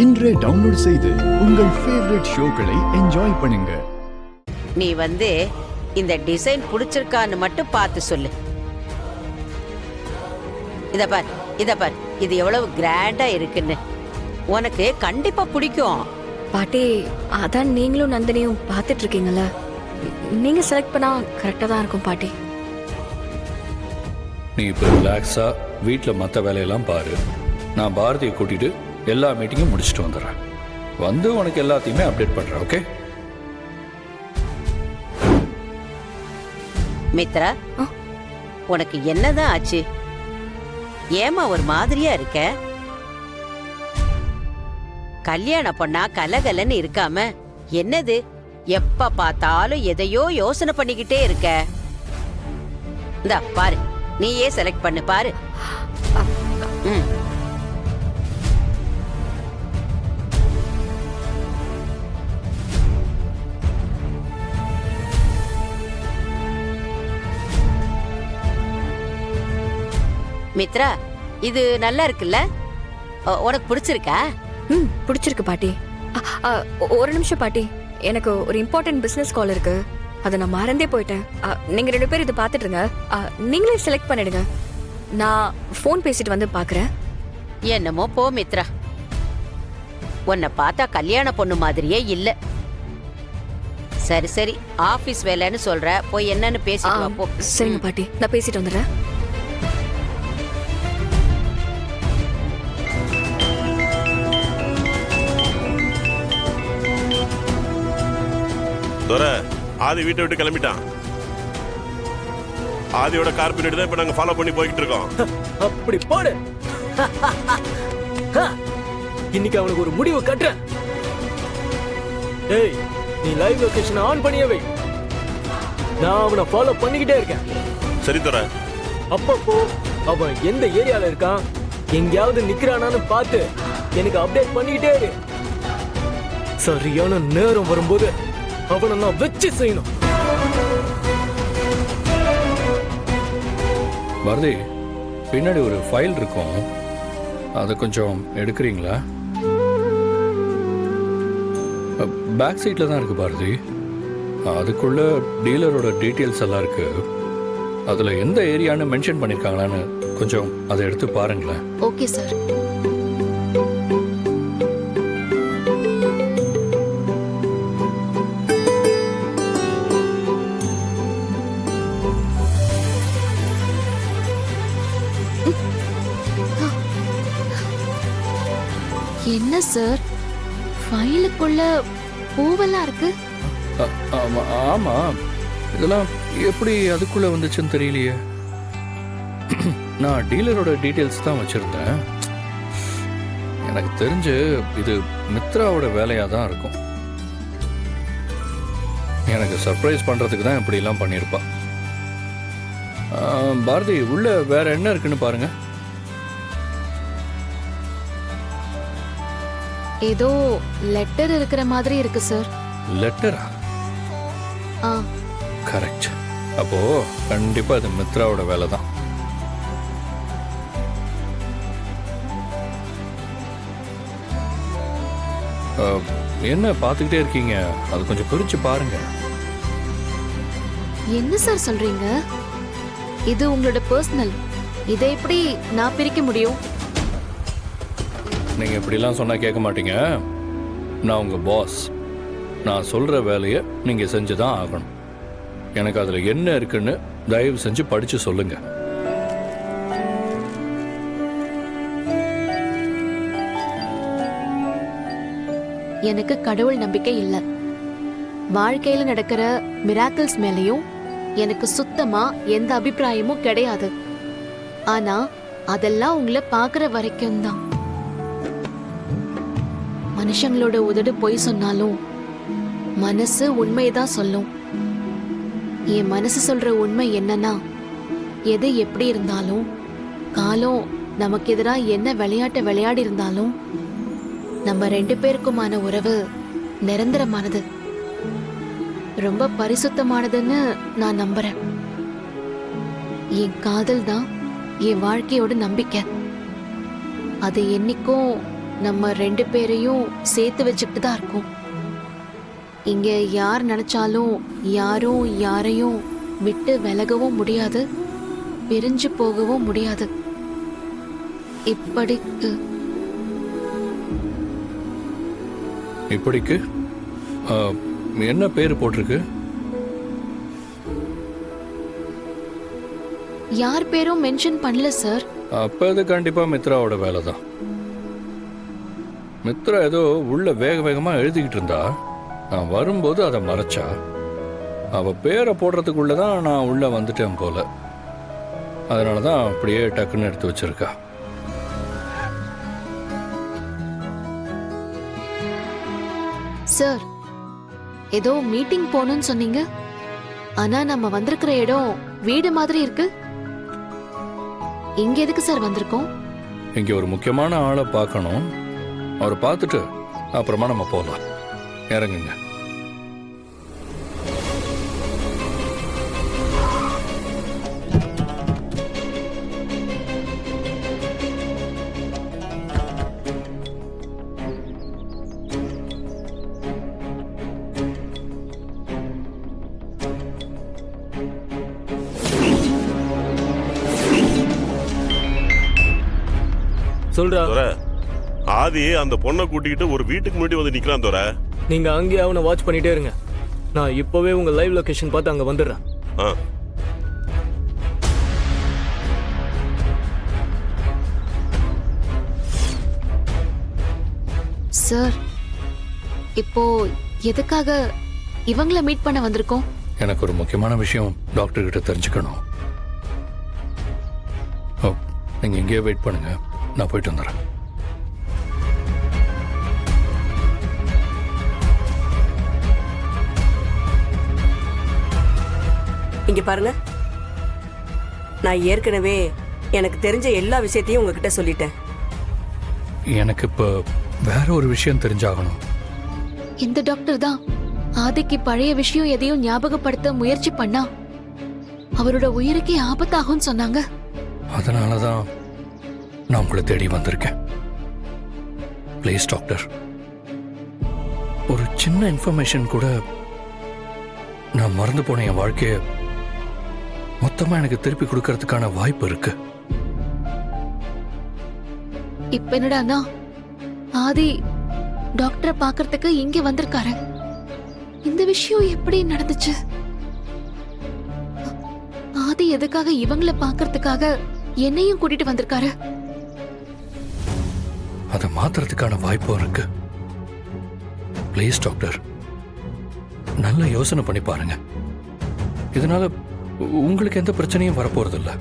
இன்றே டவுன்லோட் செய்து உங்கள் ஃபேவரட் ஷோக்களை என்ஜாய் பண்ணுங்க. நீ இந்த டிசைன் பிடிச்சிருக்கான்னு மட்டும் பார்த்து சொல்லு. இத பார் இது எவ்வளவு கிராண்டா இருக்குன்னு. உனக்கு கண்டிப்பா பிடிக்கும். பாட்டி, அதான் நீங்களும் நந்தினியும் பார்த்துட்டு இருக்கீங்கல்ல, நீங்க செலக்ட் பண்ணா கரெக்டா தான் இருக்கும் பாட்டி. நீ இப்போ ரிலாக்ஸா வீட்டில் மற்ற வேலையெல்லாம் பாரு. நான் பாரதியை கூட்டிட்டு எல்லா மீட்டிங்கும் முடிச்சுட்டு வந்துடுறேன். வந்து உனக்கு எல்லாத்தையுமே அப்டேட் பண்றேன். ஓகே மித்ரா, உனக்கு என்னதான் ஆச்சு? ஏமா ஒரு மாதிரியா இருக்க? கல்யாண பொண்ணா கலகலன்னு இருக்காம என்னது எப்ப பார்த்தாலும் எதையோ யோசனை பண்ணிக்கிட்டே இருக்க? இந்தா பாரு, நீயே செலக்ட் பண்ணு பாரு. மித்ரா, இது நல்லா இருக்குல்ல? உனக்கு பிடிச்சிருக்கா? பிடிச்சிருக்கு பாட்டி. ஒரு நிமிஷம் பாட்டி, எனக்கு ஒரு இம்பார்ட்டன்ட் பிசினஸ் கால் இருக்கு, அதை நான் மறந்தே போயிட்டேன். நீங்க 2 பேரும் இதை பார்த்துட்டு இருங்க, நீங்களே செலக்ட் பண்ணிடுங்க. நான் ஃபோன் பேசிட்டு வந்து பாக்குறேன். என்னமோ போ மித்ரா, உன்னை பார்த்தா கல்யாண பொண்ணு மாதிரியே இல்ல. சரி சரி, ஆபீஸ் வேலைன்னு சொல்ற, போய் என்னன்னு பேசிட்டு வா போ. சரிங்க பாட்டி, நான் பேசிட்டு வந்துடுறேன். துரை, ஆதி வீட்டை விட்டு கிளம்பிட்டான். ஆதியோட கார் பின்னாடி தான் இப்ப நாங்க ஃபாலோ பண்ணி போய்கிட்டு இருக்கோம். அப்படி போடு. இன்னைக்கு அவனுக்கு ஒரு முடிவு கட்டுறேன். ஏய், நீ லைவ் லொகேஷன் ஆன் பண்ணியே வை. நான் அவனை ஃபாலோ பண்ணிக்கிட்டே இருக்கேன். சரி துரை. அப்பப்போ அவன் எந்த ஏரியால இருக்கான், எங்கேயாவது நிக்கிறானான்னு பார்த்து எனக்கு அப்டேட் பண்ணிக்கிட்டே இரு. சரியான நேரம் வரும்போது அவனை நான் வச்சு செய்யணும். பாரதி, பின்னாடி ஒரு ஃபைல் இருக்கும், அதை கொஞ்சம் எடுக்கிறீங்களா? பேக் சீட்ல தான் இருக்கு பாரதி. அதுக்குள்ள டீலரோட டீட்டெயில்ஸ் எல்லாம் இருக்கு. அதுல எந்த ஏரியான்னு மென்ஷன் பண்ணிருக்காங்களான்னு கொஞ்சம் அதை எடுத்து பாருங்களேன். Okay sir. என்ன சார், ஃபைலுக்குள்ள பூவெல்லாம் இருக்கு? ஆமா, இதெல்லாம் எப்படி அதுக்குள்ள வந்துச்சுன்னு தெரியலையே. நான் டீலரோட டீட்டெயில்ஸ் தான் வச்சிருந்தேன். எனக்கு தெரிஞ்சு இது மித்ராவோட வேலையா தான் இருக்கும். எனக்கு சர்ப்ரைஸ் பண்றதுக்கு தான் இப்படி எல்லாம் பண்ணிருப்பா. பாரதி, உள்ள வேற என்ன இருக்குன்னு பாருங்க. ஏதோ லெட்டர் இருக்கிற மாதிரி இருக்கு சார். லெட்டரா? கரெக்ட். அப்போ கண்டிப்பா அது மித்ராவோட வேலை தான். என்ன பார்த்துக்கிட்டே இருக்கீங்க? அது கொஞ்சம் பிரிச்சு பாருங்க. என்ன சார் சொல்றீங்க? இது உங்களோட பர்சனல், இதை எப்படி நான் பிரிக்க முடியும்? நீங்க இப்படிலாம் சொன்னா கேட்க மாட்டீங்க. நான் உங்க பாஸ். நான் சொல்ற வேலையை நீங்க செஞ்சுதான் ஆகணும். எனக்கு அதுல என்ன இருக்குன்னு தயவு செஞ்சு படிச்சு சொல்லுங்க. எனக்கு கடவுள் நம்பிக்கை இல்ல. வாழ்க்கையில நடக்கிற மிராக்கிள்ஸ் மேலயும் எனக்கு சுத்தமா எந்த அபிப்பிராயமும் கிடையாது. ஆனா அதெல்லாம் உங்களை பாக்குற வரைக்கும் தான். மனுஷங்களோட உதடு பொய் சொன்னாலும் மனசு உண்மைதான் சொல்லும். என் மனசு சொல்ற உண்மை என்னன்னா, எது எப்படி இருந்தாலும், காலம் நமக்கு எதிராக என்ன விளையாட்டு விளையாடி இருந்தாலும், நம்ம 2 பேருக்குமான உறவு நிரந்தரமானது, ரொம்ப பரிசுத்தமானதுன்னு நான் நம்புறேன். என் காதல் தான் என் வாழ்க்கையோட நம்பிக்கை. அது என்னைக்கும் நம்ம 2 பேரையும் சேர்த்து வச்சுக்கிட்டு தான் இருக்கோம். இங்க யார் நினைச்சாலும் யாரும் யாரையும் விட்டு விலகவும் முடியாது, பிரிஞ்சு போகவும் முடியாது. இப்படிக்கு என்ன பேர் போட்டிருக்கு? யார் பேரும் மென்ஷன் பண்ணல சார். அப்போ அது கண்டிப்பாக மித்ராவோட வேலை தான். மித்ரா ஏதோ உள்ள வேக வேகமாக எழுதிக்கிட்டு இருந்தா, நான் வரும்போது அதை மறைச்சா. அவள் பேரை போடுறதுக்குள்ளே தான் நான் உள்ளே வந்துட்டேன் போல. அதனால தான் அப்படியே டக்குன்னு எடுத்து வச்சிருக்கா. சார், ஏதோ மீட்டிங் போகணும்னு சொன்னீங்க. ஆனா நம்ம வந்திருக்கிற இடம் வீடு மாதிரி இருக்கு. இங்க எதுக்கு சார் வந்திருக்கோம்? இங்கே ஒரு முக்கியமான ஆளை பார்க்கணும். அவரை பார்த்துட்டு அப்புறமா நம்ம போகலாம். இறங்குங்க. சொல்றா. துரை, ஆதி அந்த பொண்ணை கூட்டிக்கிட்டு ஒரு வீட்டுக்கு முன்னாடி வந்து நிக்கிறான் துரை. நீங்க அங்கேயே அவனை வாட்ச் பண்ணிட்டே இருங்க. நான் இப்பவே உங்க லைவ் லொகேஷன் பார்த்து அங்க வந்துடுறேன். ஆ. சார், இப்போ எதுக்காக இவங்கள மீட் பண்ண வந்திருக்கோம்? எனக்கு ஒரு முக்கியமான விஷயம் டாக்டர் கிட்ட தெரிஞ்சுக்கணும். ஓ, நீங்கள் இங்கேயே வெயிட் பண்ணுங்க, நான் போயிட்டு வந்துடுறேன். இங்க பாருங்க, நான் ஏற்கனவே எனக்கு தெரிஞ்ச எல்லா விஷயத்தையும் உங்ககிட்ட சொல்லிட்டேன். எனக்கு இப்போ வேற ஒரு விஷயம் தெரிஞ்சாகணும். இந்த டாக்டர் தான் ஆதிக்கு பழைய விஷயம் எதையும் ஞாபகப்படுத்த முயற்சி பண்ணா அவரோட உயிருக்கே ஆபத்தாகும்னு சொன்னாங்க. அதனால தான் நான் உங்களை தேடி வந்திருக்கேன். ப்ளீஸ் டாக்டர், ஒரு சின்ன இன்ஃபர்மேஷன் கூட நான் மறந்து போன என் வாழ்க்கையை மொத்தமாக எனக்கு திருப்பி கொடுக்கறதுக்கான வாய்ப்பு இருக்கு. இப்ப என்னடானா ஆதி டாக்டரை பார்க்கறதுக்கு இங்க வந்திருக்காரு. இந்த விஷயம் எப்படி நடந்துச்சு? ஆதி எதுக்காக இவங்கள பார்க்கறதுக்காக என்னையும் கூட்டிட்டு வந்திருக்காரு? அதை மாத்துறதுக்கான வாய்ப்பும் இருக்கு. ப்ளீஸ் டாக்டர், நல்ல யோசனை பண்ணி பாருங்க. இதனால உங்களுக்கு எந்த பிரச்சனையும் வரப்போறது இல்லை.